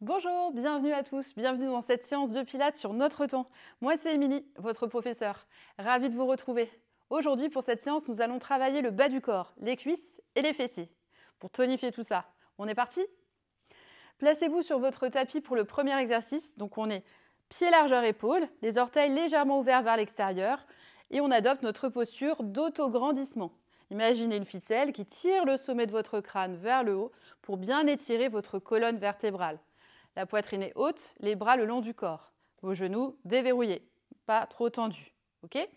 Bonjour, bienvenue à tous, bienvenue dans cette séance de Pilates sur notre temps. Moi c'est Émilie, votre professeure. Ravie de vous retrouver. Aujourd'hui pour cette séance, nous allons travailler le bas du corps, les cuisses et les fessiers. Pour tonifier tout ça, on est parti? Placez-vous sur votre tapis pour le premier exercice. Donc on est pied largeur épaule, les orteils légèrement ouverts vers l'extérieur et on adopte notre posture d'autograndissement. Imaginez une ficelle qui tire le sommet de votre crâne vers le haut pour bien étirer votre colonne vertébrale. La poitrine est haute, les bras le long du corps. Vos genoux déverrouillés, pas trop tendus. Okay?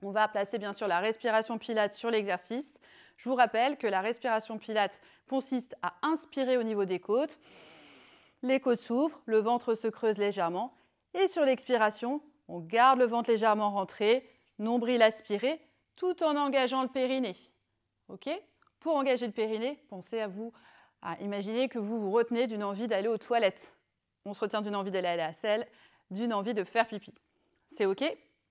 On va placer bien sûr la respiration Pilates sur l'exercice. Je vous rappelle que la respiration Pilates consiste à inspirer au niveau des côtes. Les côtes s'ouvrent, le ventre se creuse légèrement. Et sur l'expiration, on garde le ventre légèrement rentré, nombril aspiré, tout en engageant le périnée. Okay? Pour engager le périnée, pensez à imaginer que vous vous retenez d'une envie d'aller aux toilettes. On se retient d'une envie d'aller à la selle, d'une envie de faire pipi. C'est OK?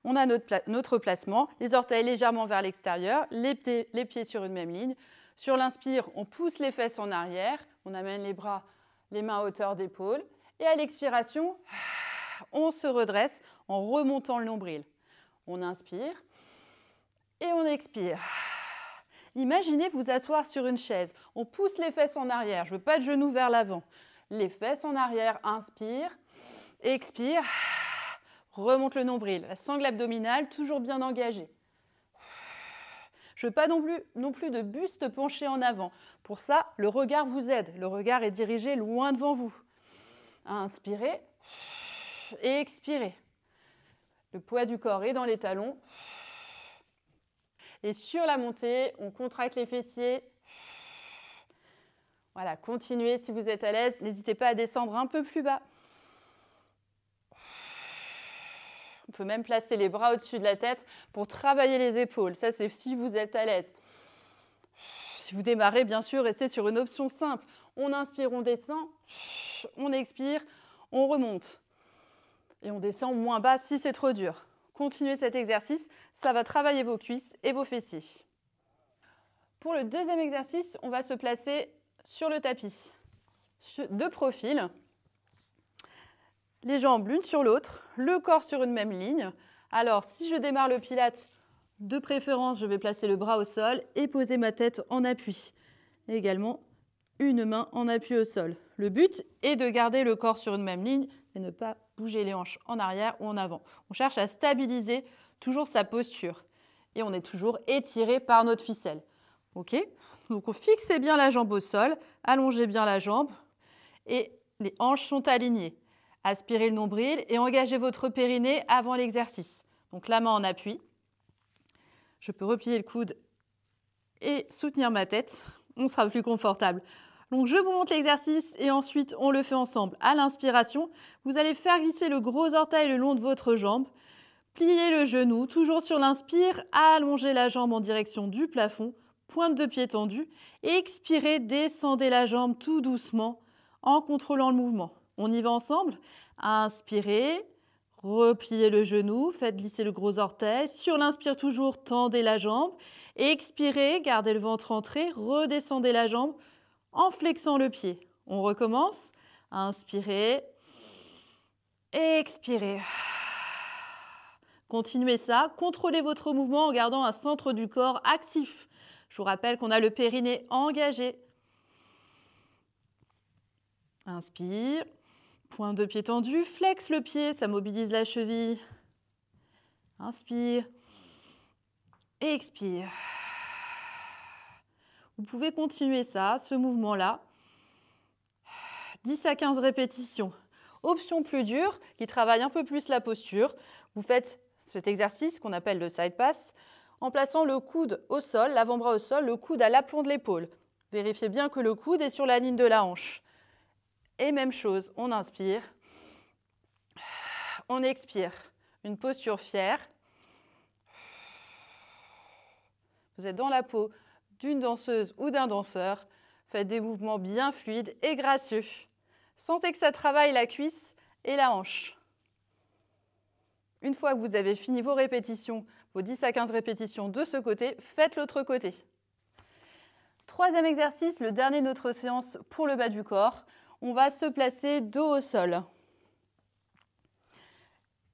On a notre placement, les orteils légèrement vers l'extérieur, les pieds sur une même ligne. Sur l'inspire, on pousse les fesses en arrière, on amène les mains à hauteur d'épaule. Et à l'expiration, on se redresse en remontant le nombril. On inspire et on expire. Imaginez vous asseoir sur une chaise. On pousse les fesses en arrière. Je ne veux pas de genoux vers l'avant. Les fesses en arrière, inspire, expire, remonte le nombril. La sangle abdominale, toujours bien engagée. Je ne veux pas non plus de buste penché en avant. Pour ça, le regard vous aide. Le regard est dirigé loin devant vous. Inspirez et expirez. Le poids du corps est dans les talons. Et sur la montée, on contracte les fessiers. Voilà, continuez si vous êtes à l'aise. N'hésitez pas à descendre un peu plus bas. On peut même placer les bras au-dessus de la tête pour travailler les épaules. Ça, c'est si vous êtes à l'aise. Si vous démarrez, bien sûr, restez sur une option simple. On inspire, on descend. On expire, on remonte. Et on descend moins bas si c'est trop dur. Continuez cet exercice, ça va travailler vos cuisses et vos fessiers. Pour le deuxième exercice, on va se placer sur le tapis, de profil, les jambes l'une sur l'autre, le corps sur une même ligne. Alors, si je démarre le Pilates, de préférence, je vais placer le bras au sol et poser ma tête en appui. Et également, une main en appui au sol. Le but est de garder le corps sur une même ligne et ne pas bouger les hanches en arrière ou en avant. On cherche à stabiliser toujours sa posture. Et on est toujours étiré par notre ficelle. OK? Donc on fixe bien la jambe au sol, allongez bien la jambe et les hanches sont alignées. Aspirez le nombril et engagez votre périnée avant l'exercice. Donc la main en appui. Je peux replier le coude et soutenir ma tête. On sera plus confortable. Donc je vous montre l'exercice et ensuite on le fait ensemble. À l'inspiration, vous allez faire glisser le gros orteil le long de votre jambe. Pliez le genou, toujours sur l'inspire, allongez la jambe en direction du plafond, pointe de pied tendue. Et expirez, descendez la jambe tout doucement en contrôlant le mouvement. On y va ensemble. Inspirez, repliez le genou, faites glisser le gros orteil. Sur l'inspire toujours, tendez la jambe. Expirez, gardez le ventre rentré, redescendez la jambe en flexant le pied. On recommence. Inspirez. Expirez. Continuez ça. Contrôlez votre mouvement en gardant un centre du corps actif. Je vous rappelle qu'on a le périnée engagé. Inspire. Pointe de pied tendu. Flex le pied, ça mobilise la cheville. Inspire. Expire. Vous pouvez continuer ça, ce mouvement-là. 10 à 15 répétitions. Option plus dure, qui travaille un peu plus la posture. Vous faites cet exercice qu'on appelle le side pass en plaçant le coude au sol, l'avant-bras au sol, le coude à l'aplomb de l'épaule. Vérifiez bien que le coude est sur la ligne de la hanche. Et même chose, on inspire, on expire. Une posture fière. Vous êtes dans la peau d'une danseuse ou d'un danseur. Faites des mouvements bien fluides et gracieux. Sentez que ça travaille la cuisse et la hanche. Une fois que vous avez fini vos répétitions, vos 10 à 15 répétitions de ce côté, faites l'autre côté. Troisième exercice, le dernier de notre séance pour le bas du corps. On va se placer dos au sol.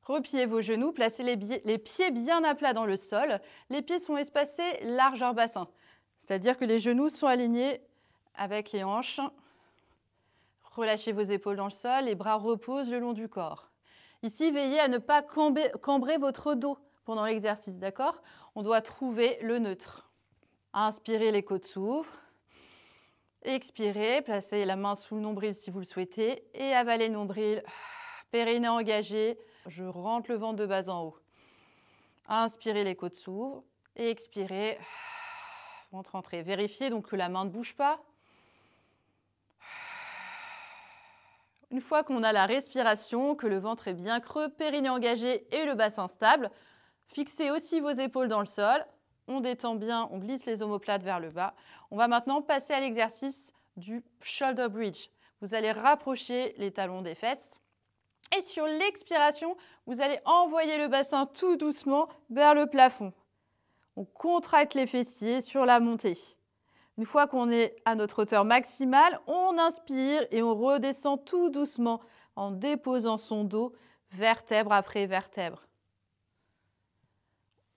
Repliez vos genoux, placez les pieds bien à plat dans le sol. Les pieds sont espacés largeur bassin, c'est-à-dire que les genoux sont alignés avec les hanches. Relâchez vos épaules dans le sol, les bras reposent le long du corps. Ici, veillez à ne pas cambrer votre dos pendant l'exercice, d'accord? On doit trouver le neutre. Inspirez, les côtes s'ouvrent. Expirez, placez la main sous le nombril si vous le souhaitez et avalez le nombril, périnée engagé. Je rentre le ventre de bas en haut. Inspirez, les côtes s'ouvrent et expirez, ventre rentré. Vérifiez donc que la main ne bouge pas. Une fois qu'on a la respiration, que le ventre est bien creux, périnée engagé et le bassin stable, fixez aussi vos épaules dans le sol. On détend bien, on glisse les omoplates vers le bas. On va maintenant passer à l'exercice du shoulder bridge. Vous allez rapprocher les talons des fesses. Et sur l'expiration, vous allez envoyer le bassin tout doucement vers le plafond. On contracte les fessiers sur la montée. Une fois qu'on est à notre hauteur maximale, on inspire et on redescend tout doucement en déposant son dos vertèbre après vertèbre.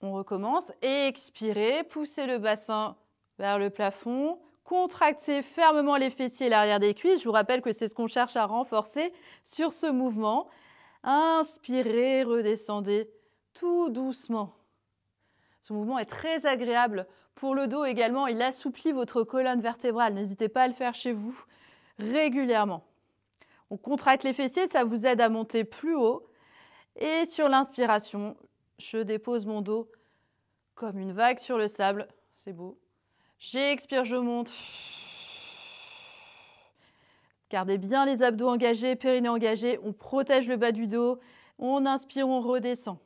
On recommence et expirez, poussez le bassin vers le plafond, contractez fermement les fessiers et l'arrière des cuisses. Je vous rappelle que c'est ce qu'on cherche à renforcer sur ce mouvement. Inspirez, redescendez tout doucement. Ce mouvement est très agréable pour le dos également. Il assouplit votre colonne vertébrale. N'hésitez pas à le faire chez vous régulièrement. On contracte les fessiers, ça vous aide à monter plus haut. Et sur l'inspiration, je dépose mon dos comme une vague sur le sable. C'est beau. J'expire, je monte. Gardez bien les abdos engagés, périnée engagé. On protège le bas du dos. On inspire, on redescend.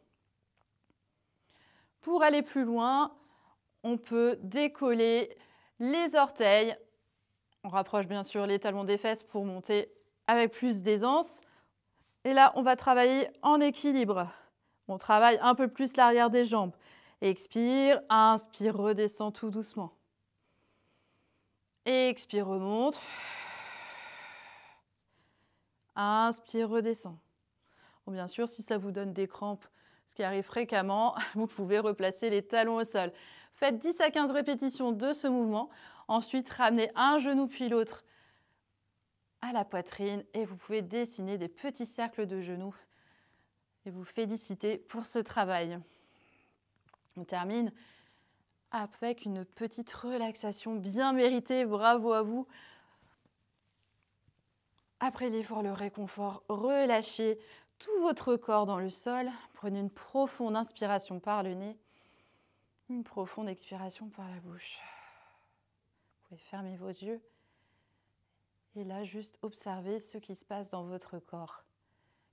Pour aller plus loin, on peut décoller les orteils. On rapproche bien sûr les talons des fesses pour monter avec plus d'aisance. Et là, on va travailler en équilibre. On travaille un peu plus l'arrière des jambes. Expire, inspire, redescend tout doucement. Expire, remonte. Inspire, redescend. Bon, bien sûr, si ça vous donne des crampes, ce qui arrive fréquemment, vous pouvez replacer les talons au sol. Faites 10 à 15 répétitions de ce mouvement. Ensuite, ramenez un genou puis l'autre à la poitrine et vous pouvez dessiner des petits cercles de genoux et vous féliciter pour ce travail. On termine avec une petite relaxation bien méritée. Bravo à vous. Après l'effort, le réconfort, relâchez tout votre corps dans le sol. Prenez une profonde inspiration par le nez, une profonde expiration par la bouche. Vous pouvez fermer vos yeux et là, juste observez ce qui se passe dans votre corps.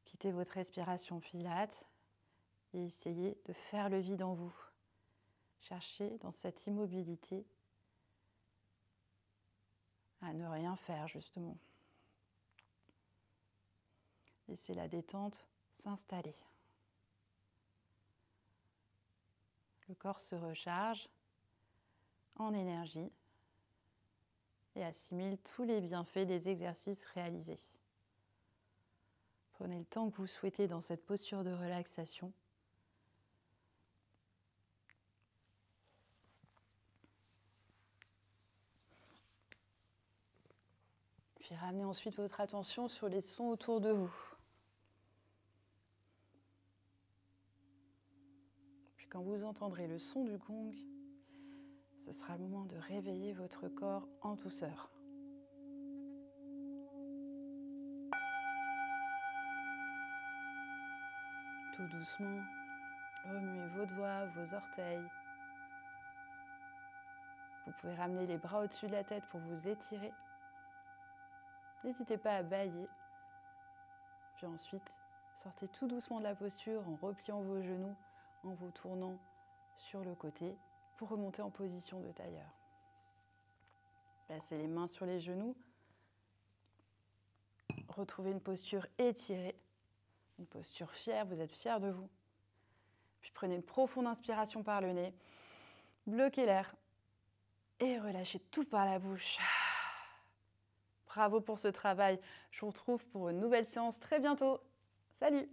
Quittez votre respiration pilate et essayez de faire le vide en vous. Cherchez dans cette immobilité à ne rien faire, justement. Laissez la détente s'installer. Le corps se recharge en énergie et assimile tous les bienfaits des exercices réalisés. Prenez le temps que vous souhaitez dans cette posture de relaxation. Puis ramenez ensuite votre attention sur les sons autour de vous. Puis quand vous entendrez le son du gong, ce sera le moment de réveiller votre corps en douceur. Tout doucement, remuez vos doigts, vos orteils. Vous pouvez ramener les bras au-dessus de la tête pour vous étirer. N'hésitez pas à bâiller. Puis ensuite, sortez tout doucement de la posture en repliant vos genoux, en vous tournant sur le côté pour remonter en position de tailleur. Placez les mains sur les genoux. Retrouvez une posture étirée, une posture fière, vous êtes fier de vous. Puis prenez une profonde inspiration par le nez, bloquez l'air et relâchez tout par la bouche. Bravo pour ce travail. Je vous retrouve pour une nouvelle séance très bientôt. Salut!